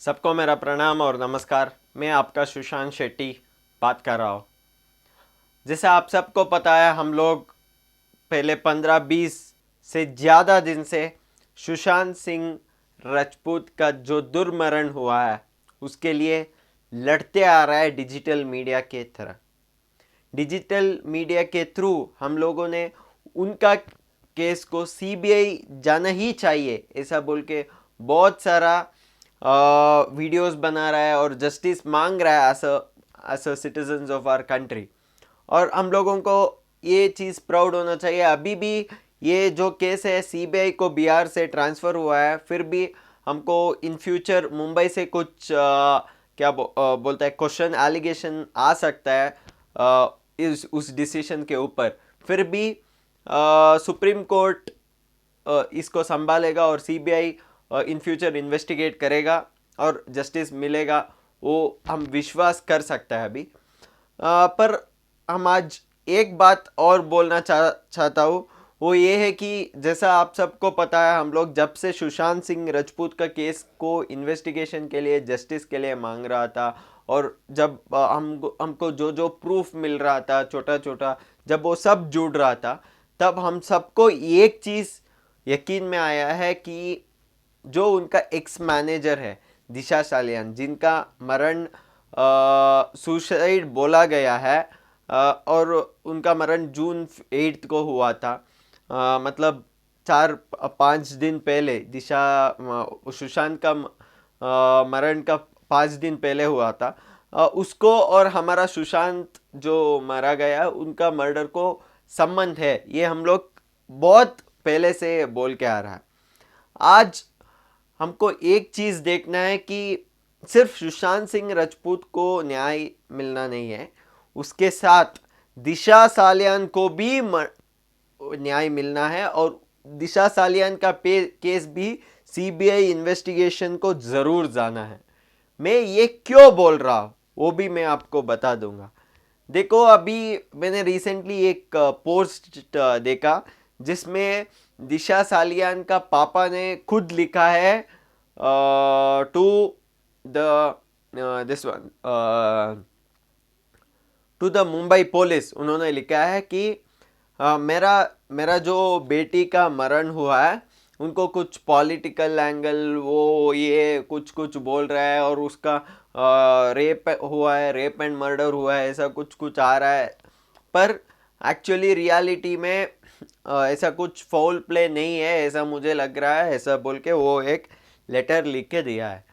सबको मेरा प्रणाम और नमस्कार। मैं आपका सुशांत शेट्टी बात कर रहा हूँ। जैसे आप सबको पता है, हम लोग पहले 15-20 से ज़्यादा दिन से सुशांत सिंह राजपूत का जो दुर्मरण हुआ है उसके लिए लड़ते आ रहा है डिजिटल मीडिया के तरह। डिजिटल मीडिया के थ्रू हम लोगों ने उनका केस को सीबीआई जाना ही चाहिए ऐसा बोल के बहुत सारा वीडियोस बना रहा है और जस्टिस मांग रहा है as a citizens of our country. और हम लोगों को ये चीज़ प्राउड होना चाहिए। अभी भी ये जो केस है सीबीआई को बिहार से ट्रांसफ़र हुआ है, फिर भी हमको इन फ्यूचर मुंबई से कुछ बोलता है क्वेश्चन एलिगेशन आ सकता है इस उस डिसीजन के ऊपर। फिर भी सुप्रीम कोर्ट इसको संभालेगा और सीबीआई इन फ्यूचर इन्वेस्टिगेट करेगा और जस्टिस मिलेगा, वो हम विश्वास कर सकते हैं अभी। पर हम आज एक बात और बोलना चाहता हूँ, वो ये है कि जैसा आप सबको पता है, हम लोग जब से सुशांत सिंह राजपूत का केस को इन्वेस्टिगेशन के लिए जस्टिस के लिए मांग रहा था, और जब हमको जो जो प्रूफ मिल रहा था छोटा छोटा, जब वो सब जुड़ रहा था, तब हम सबको एक चीज़ यकीन में आया है कि जो उनका एक्स मैनेजर है दिशा सालियान, जिनका मरण सुसाइड बोला गया है, और उनका मरण जून 8 को हुआ था। मतलब 4-5 दिन पहले दिशा सुशांत का मरण का 5 दिन पहले हुआ था। उसको और हमारा सुशांत जो मारा गया उनका मर्डर को संबंध है, ये हम लोग बहुत पहले से बोल के आ रहा है। आज हमको एक चीज़ देखना है कि सिर्फ सुशांत सिंह राजपूत को न्याय मिलना नहीं है, उसके साथ दिशा सालियान को भी न्याय मिलना है, और दिशा सालियान का केस भी सीबीआई इन्वेस्टिगेशन को ज़रूर जाना है। मैं ये क्यों बोल रहा हूँ वो भी मैं आपको बता दूंगा। देखो, अभी मैंने रिसेंटली एक पोस्ट देखा जिसमें दिशा सालियान का पापा ने खुद लिखा है to the this one to the Mumbai police. उन्होंने लिखा है कि मेरा मेरा जो बेटी का मरण हुआ है, उनको कुछ पॉलिटिकल एंगल वो ये कुछ कुछ बोल रहा है, और उसका रेप हुआ है, रेप एंड मर्डर हुआ है, ऐसा कुछ कुछ आ रहा है। पर एक्चुअली रियलिटी में ऐसा कुछ फाउल प्ले नहीं है, ऐसा मुझे लग रहा है, ऐसा बोल के वो एक लेटर लिख के दिया है।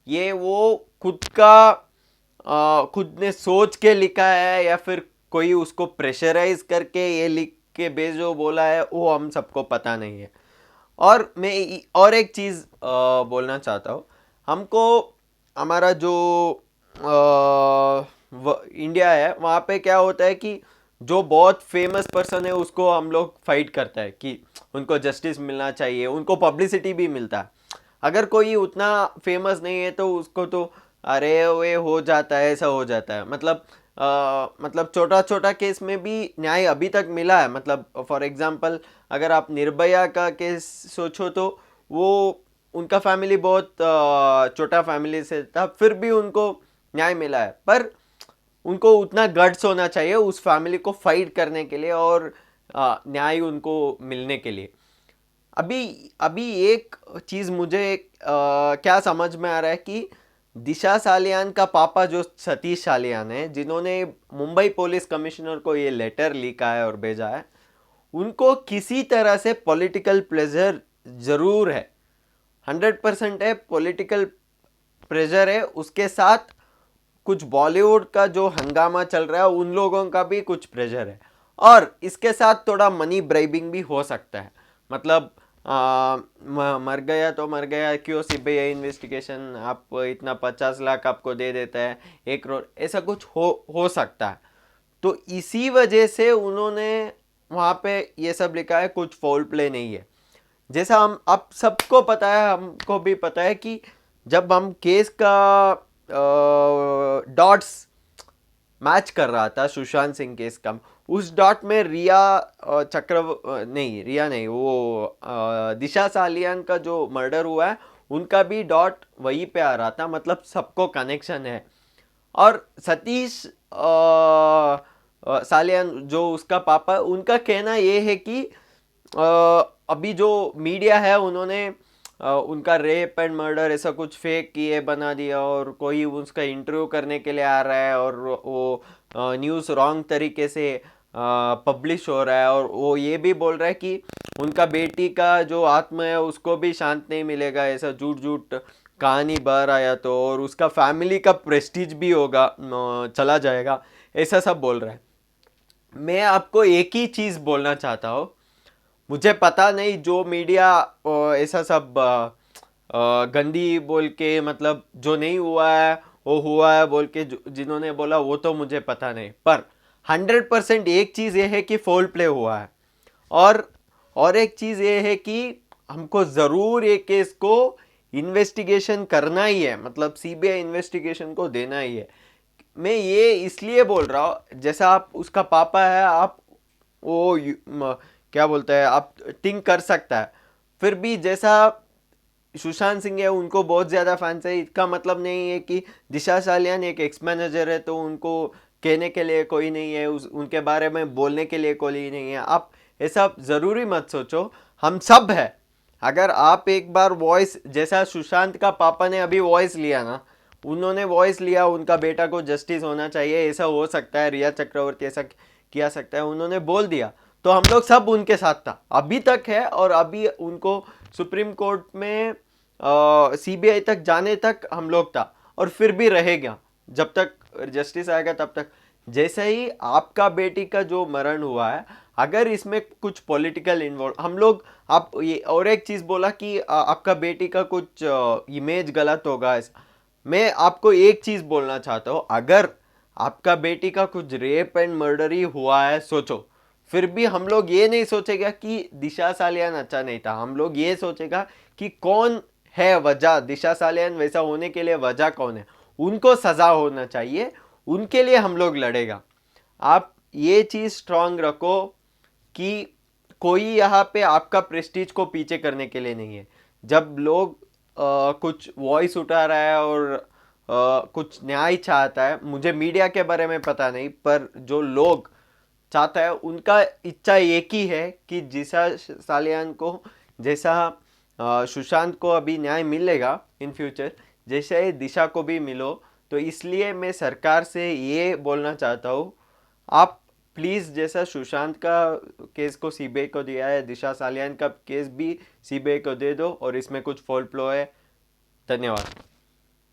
ये वो खुद ने सोच के लिखा है या फिर कोई उसको प्रेशराइज करके ये लिख के भेजो बोला है, वो हम सबको पता नहीं है। और मैं और एक चीज़ बोलना चाहता हूँ। हमको हमारा जो इंडिया है, वहाँ पे क्या होता है कि जो बहुत फेमस पर्सन है उसको हम लोग फाइट करता है कि उनको जस्टिस मिलना चाहिए, उनको पब्लिसिटी भी मिलता है। अगर कोई उतना फेमस नहीं है तो उसको तो अरे वे हो जाता है, ऐसा हो जाता है। मतलब छोटा छोटा केस में भी न्याय अभी तक मिला है। मतलब फॉर एग्जांपल, अगर आप निर्भया का केस सोचो तो वो उनका फैमिली बहुत छोटा फैमिली से था, फिर भी उनको न्याय मिला है। पर उनको उतना गट्स होना चाहिए उस फैमिली को फाइट करने के लिए और न्याय उनको मिलने के लिए। अभी अभी एक चीज़ मुझे क्या समझ में आ रहा है कि दिशा सालियान का पापा जो सतीश सालियान है, जिन्होंने मुंबई पुलिस कमिश्नर को ये लेटर लिखा है और भेजा है, उनको किसी तरह से पॉलिटिकल प्रेशर ज़रूर है। 100% है, पॉलिटिकल प्रेशर है। उसके साथ कुछ बॉलीवुड का जो हंगामा चल रहा है उन लोगों का भी कुछ प्रेशर है, और इसके साथ थोड़ा मनी ब्राइबिंग भी हो सकता है। मतलब मर गया तो मर गया, क्यों सीबीआई इन्वेस्टिगेशन, आप इतना 50 लाख आपको दे देता है, 1 करोड़, ऐसा कुछ हो सकता है। तो इसी वजह से उन्होंने वहाँ पे ये सब लिखा है, कुछ फाउल प्ले नहीं है। जैसा हम अब सबको पता है, हमको भी पता है कि जब हम केस का डॉट्स मैच कर रहा था सुशांत सिंह केस का, उस डॉट में रिया नहीं, रिया नहीं, वो दिशा सालियान का जो मर्डर हुआ है उनका भी डॉट वहीं पे आ रहा था, मतलब सबको कनेक्शन है। और सतीश सालियान जो उसका पापा, उनका कहना ये है कि अभी जो मीडिया है उन्होंने उनका रेप एंड मर्डर ऐसा कुछ फेक किए बना दिया, और कोई उसका इंटरव्यू करने के लिए आ रहा है और वो न्यूज़ रॉन्ग तरीके से पब्लिश हो रहा है, और वो ये भी बोल रहा है कि उनका बेटी का जो आत्मा है उसको भी शांत नहीं मिलेगा ऐसा झूठ झूठ कहानी बाहर आया तो, और उसका फैमिली का प्रेस्टीज भी होगा चला जाएगा, ऐसा सब बोल रहा है। मैं आपको एक ही चीज़ बोलना चाहता हूँ, मुझे पता नहीं जो मीडिया ऐसा सब गंदी बोल के, मतलब जो नहीं हुआ है वो हुआ है बोल के जिन्होंने बोला वो तो मुझे पता नहीं, पर 100% एक चीज़ ये है कि फोल प्ले हुआ है। और एक चीज़ ये है कि हमको ज़रूर ये केस को इन्वेस्टिगेशन करना ही है, मतलब सीबीआई इन्वेस्टिगेशन को देना ही है। मैं ये इसलिए बोल रहा हूँ, जैसा आप उसका पापा है, आप वो क्या बोलता है, आप थिंक कर सकता है, फिर भी जैसा सुशांत सिंह है उनको बहुत ज़्यादा फैंस है, इसका मतलब नहीं है कि दिशा सालियान एक एक्स मैनेजर है तो उनको कहने के लिए कोई नहीं है, उनके बारे में बोलने के लिए कोई नहीं है। आप ऐसा ज़रूरी मत सोचो, हम सब है। अगर आप एक बार वॉइस, जैसा सुशांत का पापा ने अभी वॉइस लिया ना, उन्होंने वॉइस लिया उनका बेटा को जस्टिस होना चाहिए, ऐसा हो सकता है, रिया चक्रवर्ती ऐसा किया सकता है, उन्होंने बोल दिया, तो हम लोग सब उनके साथ था, अभी तक है, और अभी उनको सुप्रीम कोर्ट में सीबीआई तक जाने तक हम लोग था, और फिर भी रहेगा जब तक जस्टिस आएगा तब तक। जैसे ही आपका बेटी का जो मरण हुआ है, अगर इसमें कुछ पॉलिटिकल इन्वॉल्व, हम लोग, आप ये और एक चीज़ बोला कि आपका बेटी का कुछ इमेज गलत होगा ऐसा, मैं आपको एक चीज़ बोलना चाहता हूँ, अगर आपका बेटी का कुछ रेप एंड मर्डर ही हुआ है सोचो, फिर भी हम लोग ये नहीं सोचेगा कि दिशा सालियान अच्छा नहीं था, हम लोग ये सोचेगा कि कौन है वजह, दिशा सालियान वैसा होने के लिए वजह कौन है, उनको सजा होना चाहिए, उनके लिए हम लोग लड़ेगा। आप ये चीज़ स्ट्रांग रखो कि कोई यहाँ पे आपका प्रेस्टीज को पीछे करने के लिए नहीं है। जब लोग कुछ वॉइस उठा रहा है और कुछ न्याय चाहता है, मुझे मीडिया के बारे में पता नहीं, पर जो लोग चाहता है उनका इच्छा एक ही है कि जिसा सालियान को, जैसा सुशांत को अभी न्याय मिलेगा इन फ्यूचर, जैसे दिशा को भी मिलो। तो इसलिए मैं सरकार से ये बोलना चाहता हूँ, आप प्लीज़ जैसा सुशांत का केस को सीबीआई को दिया है, दिशा सालियान का केस भी सीबीआई को दे दो, और इसमें कुछ फॉल्ट फ्लो है। धन्यवाद।